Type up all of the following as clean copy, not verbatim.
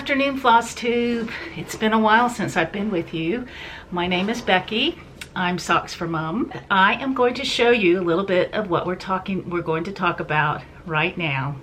afternoon, FlossTube. It's been a while since I've been with you. My name is Becky. I'm Socks for Mom. I am going to show you a little bit of what we're going to talk about right now.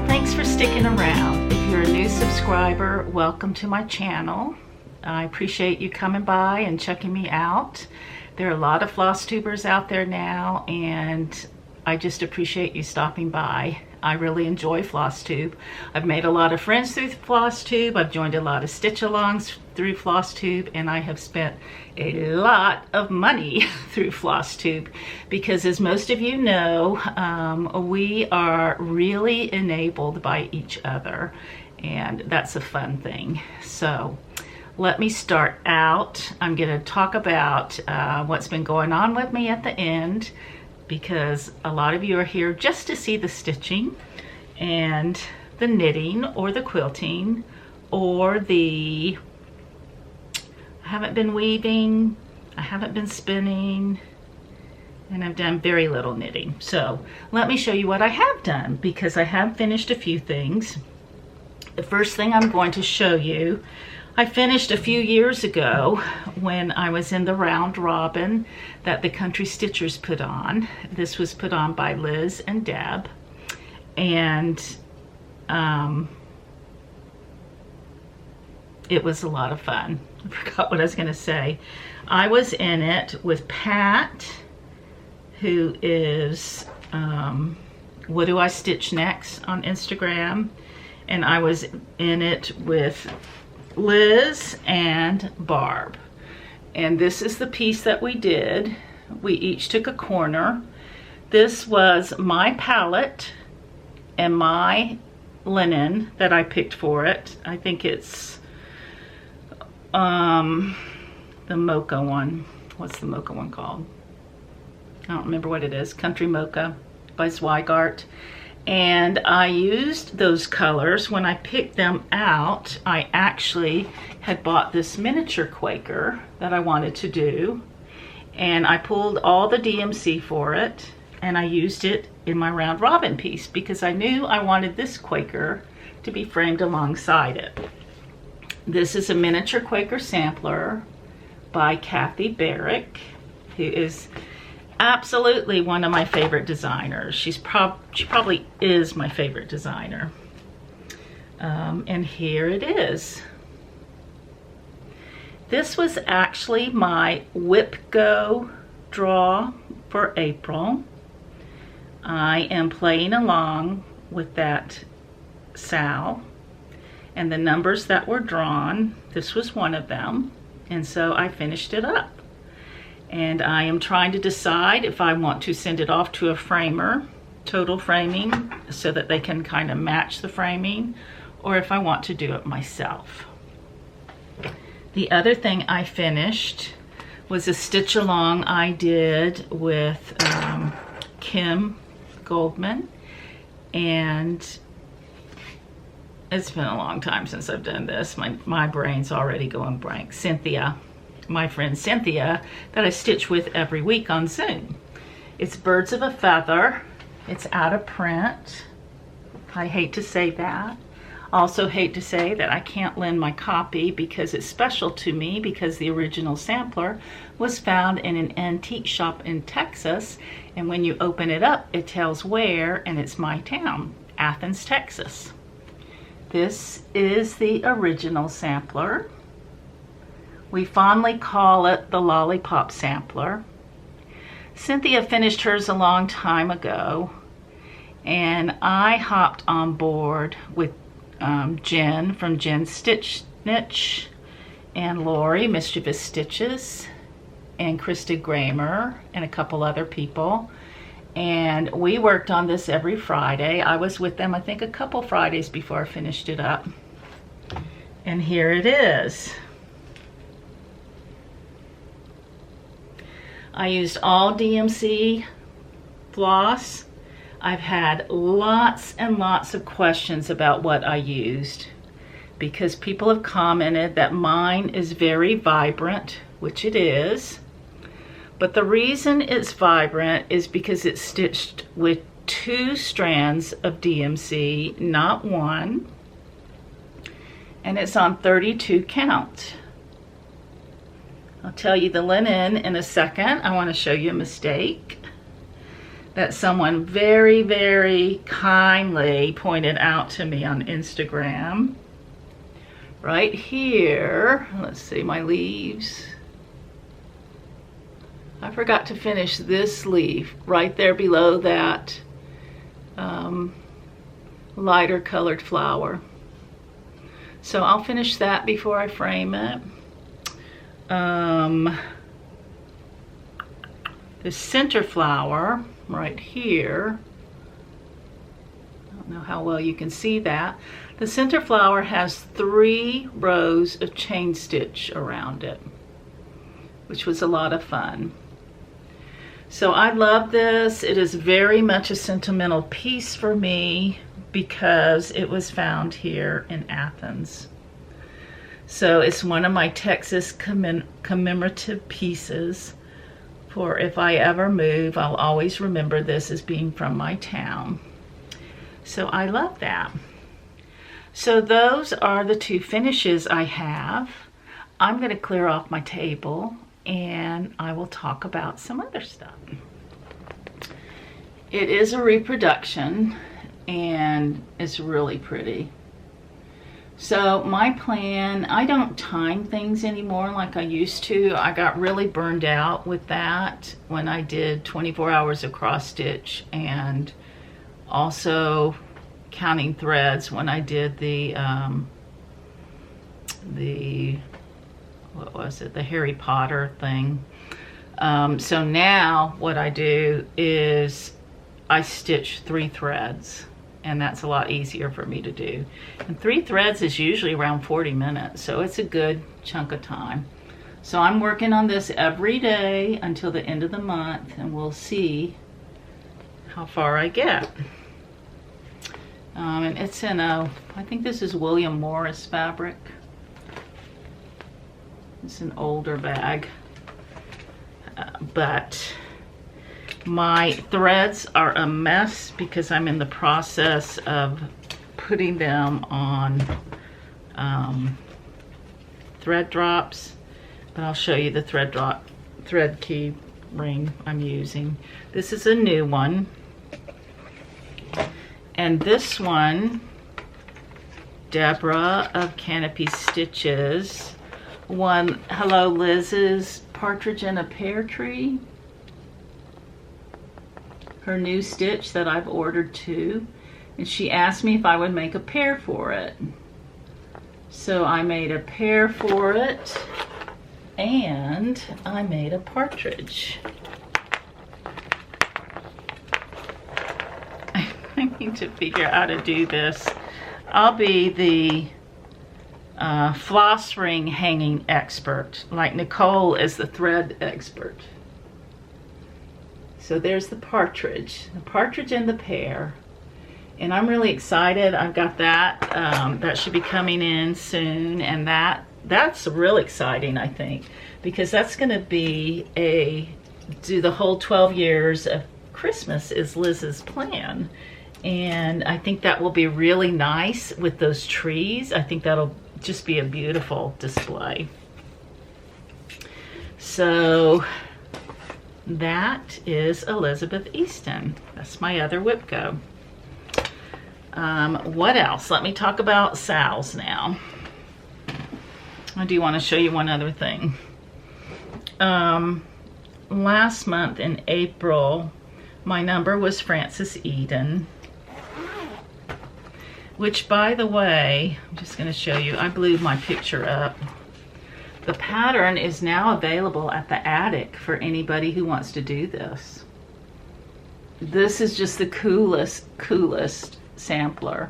Thanks for sticking around. If you're a new subscriber, welcome to my channel. I appreciate you coming by and checking me out. There are a lot of floss tubers out there now, and I just appreciate you stopping by. I really enjoy FlossTube. I've made a lot of friends through FlossTube. I've joined a lot of stitch-alongs through FlossTube, and I have spent a lot of money through FlossTube because, as most of you know, we are really enabled by each other, and that's a fun thing. So let me start out. I'm going to talk about what's been going on with me at the end, because a lot of you are here just to see the stitching and the knitting or the quilting or the I haven't been weaving, I haven't been spinning, and I've done very little knitting. So let me show you what I have done, because I have finished a few things. The first thing I'm going to show you, I finished a few years ago when I was in the round robin that the Country Stitchers put on. This was put on by Liz and Deb, and it was a lot of fun. I forgot what I was going to say. I was in it with Pat, who is What Do I Stitch Next on Instagram, and I was in it with Liz and Barb. And this is the piece that we did. We each took a corner. This was my palette and my linen that I picked for it. I think it's the Mocha one. What's the Mocha one called? I don't remember what it is. Country Mocha by Zweigart. And I used those colors. When I picked them out, I actually had bought this miniature Quaker that I wanted to do, and I pulled all the DMC for it, and I used it in my round robin piece because I knew I wanted this Quaker to be framed alongside it. This is a miniature Quaker sampler by Kathy Barrick, who is absolutely one of my favorite designers. She probably is my favorite designer. And here it is. This was actually my WIPGO draw for April. I am playing along with that Sal, and the numbers that were drawn, this was one of them, and so I finished it up. And I am trying to decide if I want to send it off to a framer, total framing, so that they can kind of match the framing, or if I want to do it myself. The other thing I finished was a stitch along I did with Kim Goldman, and it's been a long time since I've done this. My brain's already going blank. Cynthia, my friend Cynthia, that I stitch with every week on Zoom. It's Birds of a Feather. It's out of print. I hate to say that. Also hate to say that I can't lend my copy because it's special to me, because the original sampler was found in an antique shop in Texas, and when you open it up it tells where, and it's my town, Athens, Texas. This is the original sampler. We fondly call it the Lollipop Sampler. Cynthia finished hers a long time ago, and I hopped on board with Jen from Jen's Stitch Niche, and Lori, Mischievous Stitches, and Krista Gramer, and a couple other people. And we worked on this every Friday. I was with them, I think, a couple Fridays before I finished it up. And here it is. I used all DMC floss. I've had lots and lots of questions about what I used because people have commented that mine is very vibrant, which it is. But the reason it's vibrant is because it's stitched with 2 strands of DMC, not 1. And it's on 32 count. I'll tell you the linen in a second. I want to show you a mistake that someone very, very kindly pointed out to me on Instagram. Right here, let's see my leaves. I forgot to finish this leaf right there below that lighter colored flower. So I'll finish that before I frame it. The center flower right here, I don't know how well you can see that. The center flower has 3 rows of chain stitch around it, which was a lot of fun. So I love this. It is very much a sentimental piece for me because it was found here in Athens. So it's one of my Texas commemorative pieces. For if I ever move, I'll always remember this as being from my town. So I love that. So those are the 2 finishes I have. I'm going to clear off my table and I will talk about some other stuff. It is a reproduction and it's really pretty. So my plan, I don't time things anymore like I used to. I got really burned out with that when I did 24 hours of cross stitch and also counting threads when I did the what was it, the Harry Potter thing. So now what I do is I stitch 3 threads. And that's a lot easier for me to do. And 3 threads is usually around 40 minutes, so it's a good chunk of time. So I'm working on this every day until the end of the month, and we'll see how far I get. And it's in I think this is William Morris fabric. It's an older bag, but my threads are a mess because I'm in the process of putting them on thread drops, but I'll show you the thread key ring I'm using. This is a new one, and this one, Deborah of Canopy Stitches, won Hello Liz's Partridge in a Pear Tree. Her new stitch that I've ordered too, and she asked me if I would make a pear for it. So I made a pear for it, and I made a partridge. I need to figure out how to do this. I'll be the floss ring hanging expert, like Nicole is the thread expert. So there's the partridge and the pear. And I'm really excited. I've got that. That should be coming in soon. And that's real exciting, I think, because that's going to be do the whole 12 years of Christmas is Liz's plan. And I think that will be really nice with those trees. I think that'll just be a beautiful display. So that is Elizabeth Easton. That's my other WIPGO. What else? Let me talk about Sal's now. I do want to show you one other thing. Last month in April, my number was Frances Eden, which, by the way, I'm just going to show you, I blew my picture up. The pattern is now available at the attic for anybody who wants to do this. This is just the coolest sampler.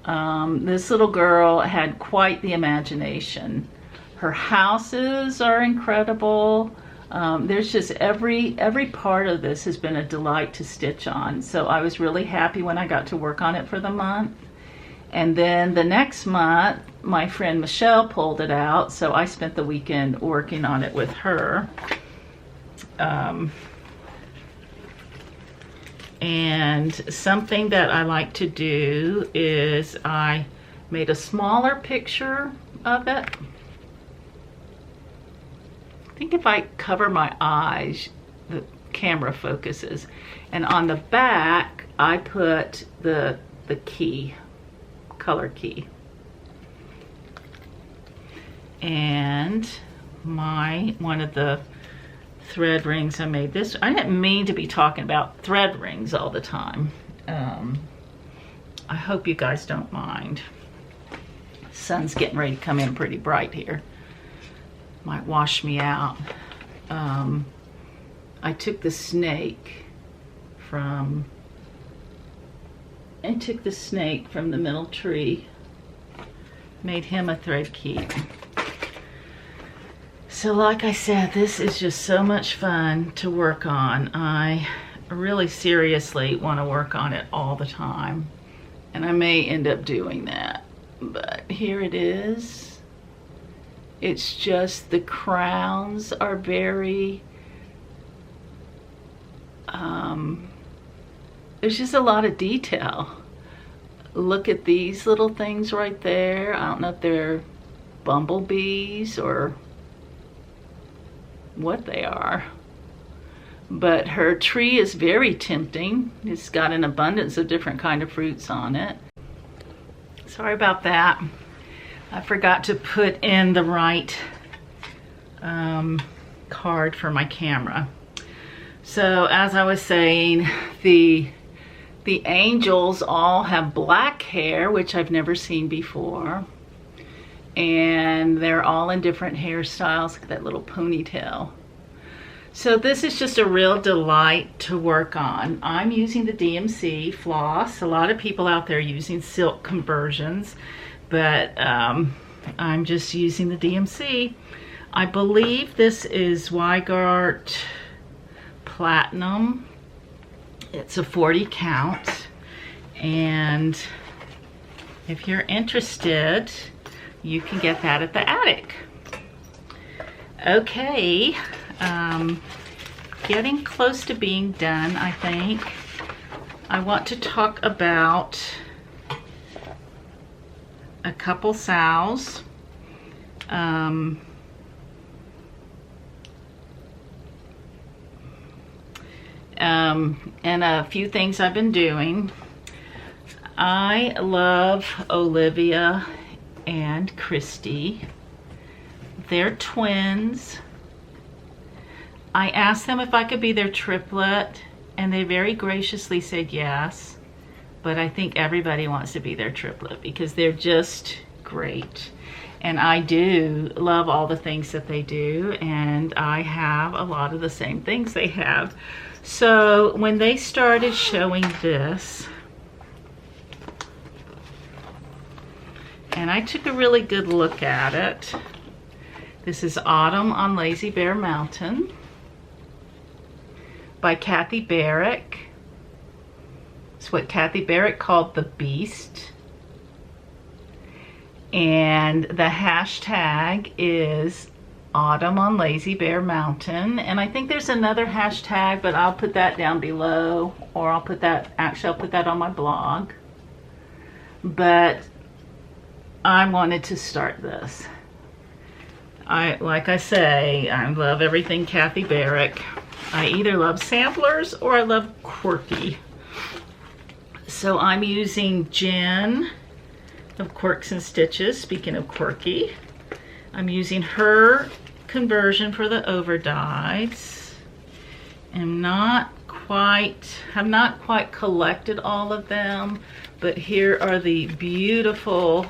This little girl had quite the imagination. Her houses are incredible. There's just every part of this has been a delight to stitch on. So I was really happy when I got to work on it for the month. And then the next month, my friend Michelle pulled it out, so I spent the weekend working on it with her. And something that I like to do is I made a smaller picture of it. I think if I cover my eyes, the camera focuses. And on the back, I put the key, color key. And one of the thread rings I made this. I didn't mean to be talking about thread rings all the time. I hope you guys don't mind. Sun's getting ready to come in pretty bright here. Might wash me out. I took the snake from the middle tree, made him a thread keep. So like I said, this is just so much fun to work on. I really seriously want to work on it all the time, and I may end up doing that. But here it is. It's just the crowns are very, there's just a lot of detail. Look at these little things right there. I don't know if they're bumblebees or what they are, but her tree is very tempting. It's got an abundance of different kind of fruits on it. Sorry about that. I forgot to put in the right card for my camera. So as I was saying, the angels all have black hair, which I've never seen before. And they're all in different hairstyles. Look at that little ponytail. So this is just a real delight to work on. I'm using the DMC floss. A lot of people out there using silk conversions, but I'm just using the DMC. I believe this is WIPGO Platinum. It's a 40 count. And if you're interested, you can get that at the attic. Okay, getting close to being done, I think. I want to talk about a couple sows. And a few things I've been doing. I love Olivia and Christy. They're twins. I asked them if I could be their triplet, and they very graciously said yes, but I think everybody wants to be their triplet because they're just great. And I do love all the things that they do, and I have a lot of the same things they have. So when they started showing this, and I took a really good look at it. This is Autumn on Lazy Bear Mountain by Kathy Barrick. It's what Kathy Barrick called the Beast. And the hashtag is Autumn on Lazy Bear Mountain. And I think there's another hashtag, but I'll put that down below, or I'll put that on my blog. But I wanted to start this. Like I say, I love everything Kathy Barrick. I either love samplers or I love quirky. So I'm using Jen of Quirks and Stitches, speaking of quirky. I'm using her conversion for the over dyes. Have not quite collected all of them, but here are the beautiful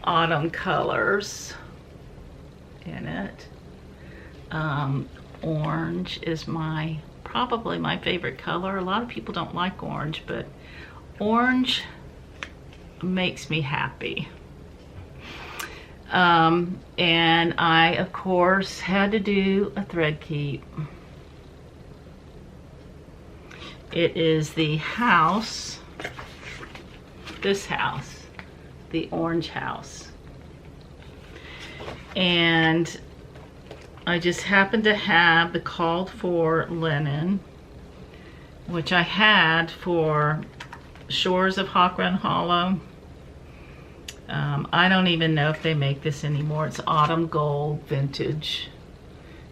autumn colors in it. Orange is probably my favorite color. A lot of people don't like orange, but orange makes me happy. And I, of course, had to do a thread keep. It is the house, this house, the orange house. And I just happened to have the called for linen, which I had for Shores of Hawk Run Hollow. I don't even know if they make this anymore. It's autumn gold vintage.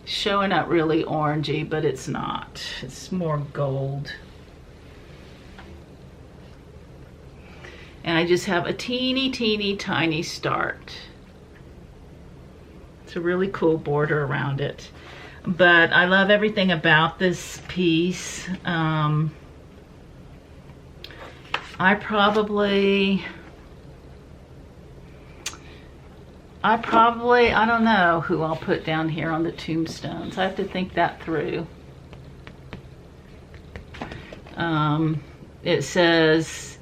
Showing up really orangey, but it's not. It's more gold. And I just have a teeny tiny start. It's a really cool border around it. But I love everything about this piece. I don't know who I'll put down here on the Tombstones. I have to think that through. It says,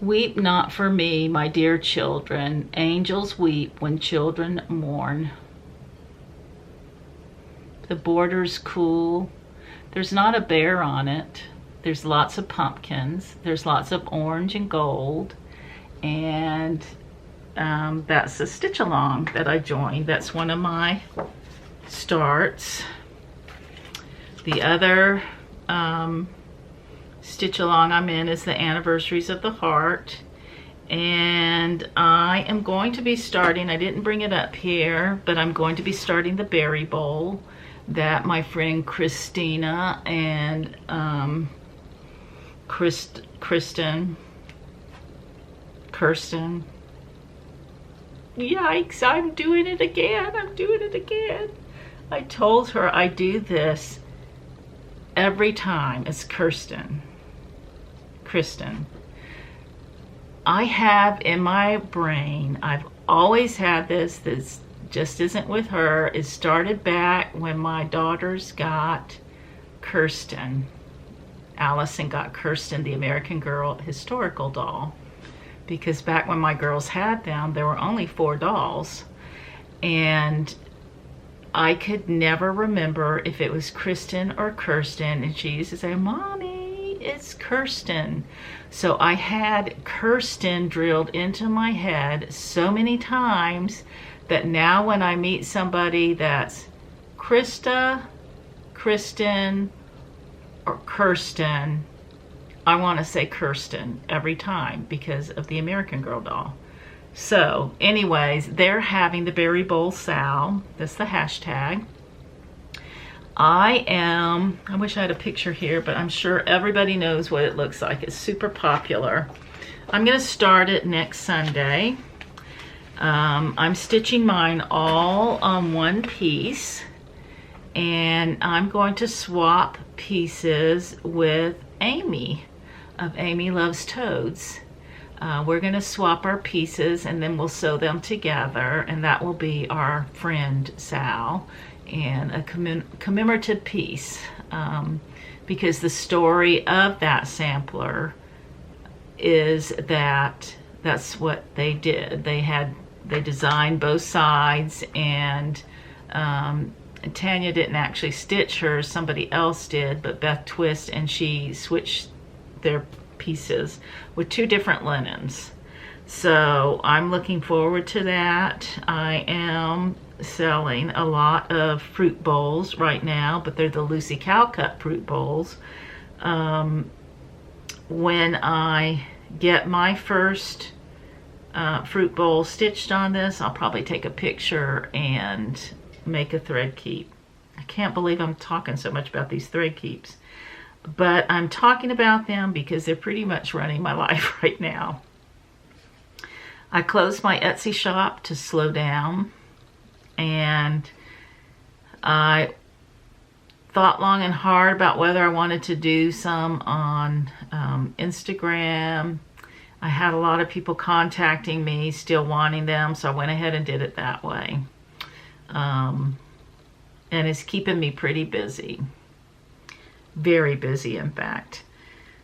"Weep not for me, my dear children. Angels weep when children mourn." The border's cool. There's not a bear on it. There's lots of pumpkins. There's lots of orange and gold. And that's a stitch along that I joined. That's one of my starts. The other stitch along I'm in is the Anniversaries of the Heart. And I am going to be starting, I didn't bring it up here, but I'm going to be starting the berry bowl that my friend Christina and Kirsten, yikes, I'm doing it again. I told her I do this every time. It's Kristen. I have in my brain, I've always had this just isn't with her. It started back when my daughters got Kirsten. Allison got Kirsten, the American Girl historical doll. Because back when my girls had them, there were only 4 dolls. And I could never remember if it was Kristen or Kirsten. And she used to say, "Mommy, it's Kirsten." So I had Kirsten drilled into my head so many times that now when I meet somebody that's Krista, Kristen, or Kirsten, I want to say Kirsten every time because of the American Girl doll. So anyways, they're having the Berry Bowl Sal. That's the hashtag. I wish I had a picture here, but I'm sure everybody knows what it looks like. It's super popular. I'm going to start it next Sunday. I'm stitching mine all on one piece, and I'm going to swap pieces with Amy of Amy Loves Toads. We're going to swap our pieces and then we'll sew them together, and that will be our friend Sal and a commemorative piece, because the story of that sampler is that that's what they did. They designed both sides, and Tanya didn't actually stitch hers, somebody else did, but Beth Twist, and she switched their pieces with 2 different linens. So I'm looking forward to that. I am selling a lot of fruit bowls right now, but they're the Lucy Cow cut fruit bowls. When I get my first fruit bowl stitched on this, I'll probably take a picture and make a thread keep. I can't believe I'm talking so much about these thread keeps, but I'm talking about them because they're pretty much running my life right now. I closed my Etsy shop to slow down. and I thought long and hard about whether I wanted to do some on Instagram. I had a lot of people contacting me, still wanting them, so I went ahead and did it that way. And it's keeping me pretty busy. Very busy, in fact.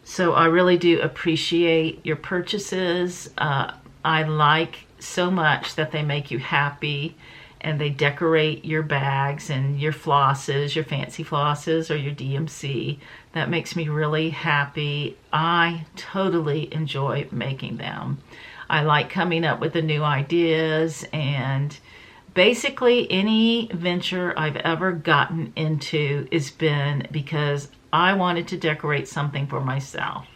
So I really do appreciate your purchases. I like so much that they make you happy, and they decorate your bags and your flosses, your fancy flosses or your DMC. That makes me really happy. I totally enjoy making them. I like coming up with the new ideas, and basically any venture I've ever gotten into has been because I wanted to decorate something for myself.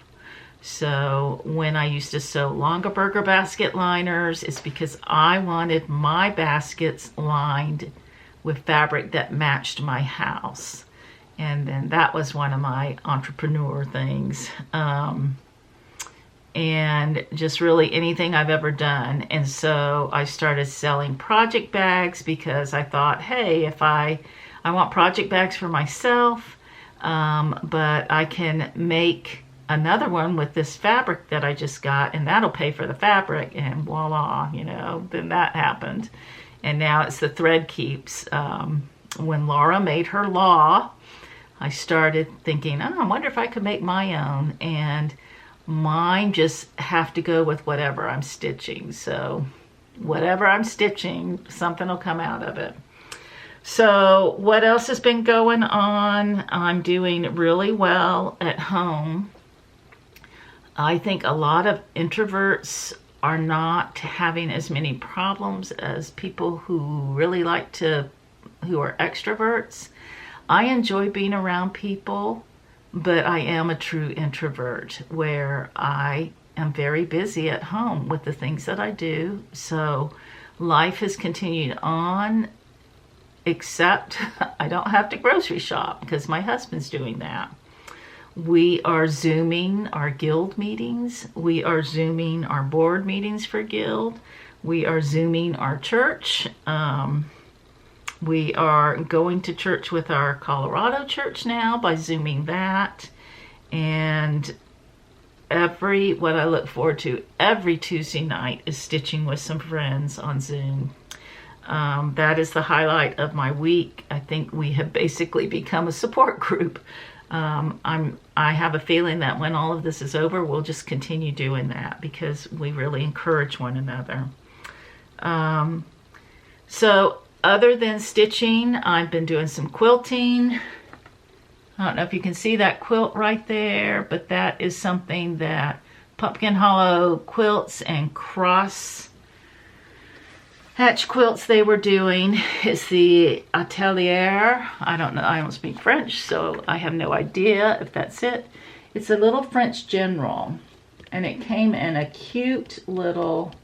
So when I used to sew Longaberger basket liners, it's because I wanted my baskets lined with fabric that matched my house. And then that was one of my entrepreneur things. And just really anything I've ever done. And so I started selling project bags because I thought, hey, if I want project bags for myself, but I can make another one with this fabric that I just got, and that'll pay for the fabric, and voila, you know, then that happened. And now it's the thread keeps. When Laura made her law, I started thinking, oh, I wonder if I could make my own, and mine just have to go with whatever I'm stitching. So whatever I'm stitching, something will come out of it. So what else has been going on? I'm doing really well at home. I think a lot of introverts are not having as many problems as people who really like to, who are extroverts. I enjoy being around people, but I am a true introvert where I am very busy at home with the things that I do. So life has continued on, except I don't have to grocery shop because my husband's doing that. We are Zooming our guild meetings. We are Zooming our board meetings for guild. We are Zooming our church. We are going to church with our Colorado church now by Zooming that. And what I look forward to every Tuesday night is stitching with some friends on Zoom. That is the highlight of my week. I think we have basically become a support group. I have a feeling that when all of this is over, we'll just continue doing that because we really encourage one another. So other than stitching, I've been doing some quilting. I don't know if you can see that quilt right there, but that is something that Pumpkin Hollow Quilts and Cross Hatch Quilts they were doing. It's the Atelier. I don't know, I don't speak French, so I have no idea if that's it. It's a little French general, and it came in a cute little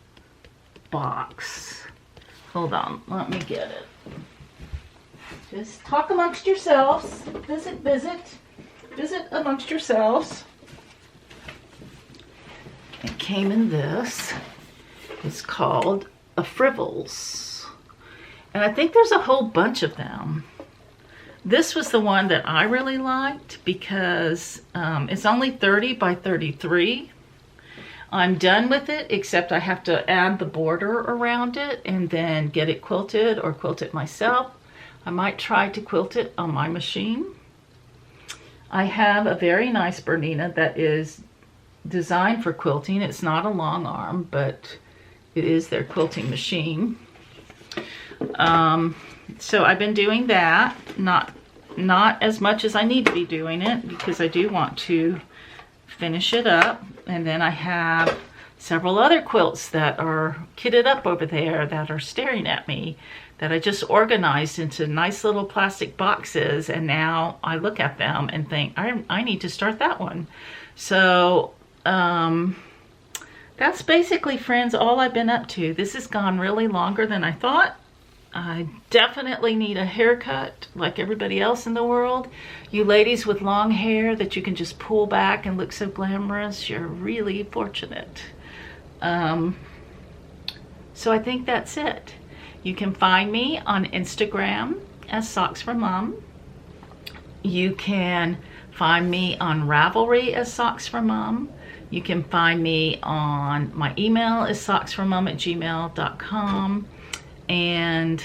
box. Hold on, let me get it. Just talk amongst yourselves. Visit amongst yourselves. It came in this. It's called a Frivels, and I think there's a whole bunch of them. This was the one that I really liked because it's only 30 by 33. I'm done with it, except I have to add the border around it and then get it quilted or quilt it myself. I might try to quilt it on my machine. I have a very nice Bernina that is designed for quilting. It's not a long arm, but it is their quilting machine. So I've been doing that, not as much as I need to be doing it because I do want to finish it up. And then I have several other quilts that are kitted up over there that are staring at me that I just organized into nice little plastic boxes, and now I look at them and think I need to start that one. So that's basically, friends, all I've been up to. This has gone really longer than I thought. I definitely need a haircut like everybody else in the world. You ladies with long hair that you can just pull back and look so glamorous, you're really fortunate. So I think that's it. You can find me on Instagram as Socks for Mom. You can find me on Ravelry as Socks for Mom. You can find me on my email is socksformum@gmail.com, and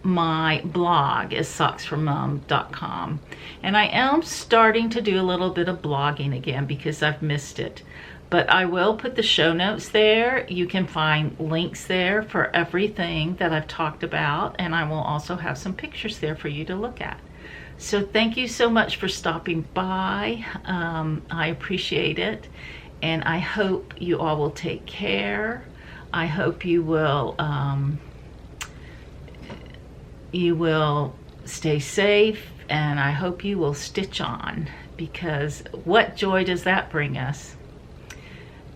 my blog is socksformum.com. And I am starting to do a little bit of blogging again because I've missed it. But I will put the show notes there. You can find links there for everything that I've talked about, and I will also have some pictures there for you to look at. So thank you so much for stopping by. I appreciate it, and I hope you all will take care. I hope you will stay safe, and I hope you will stitch on, because what joy does that bring us?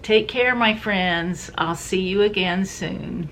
Take care, my friends. I'll see you again soon.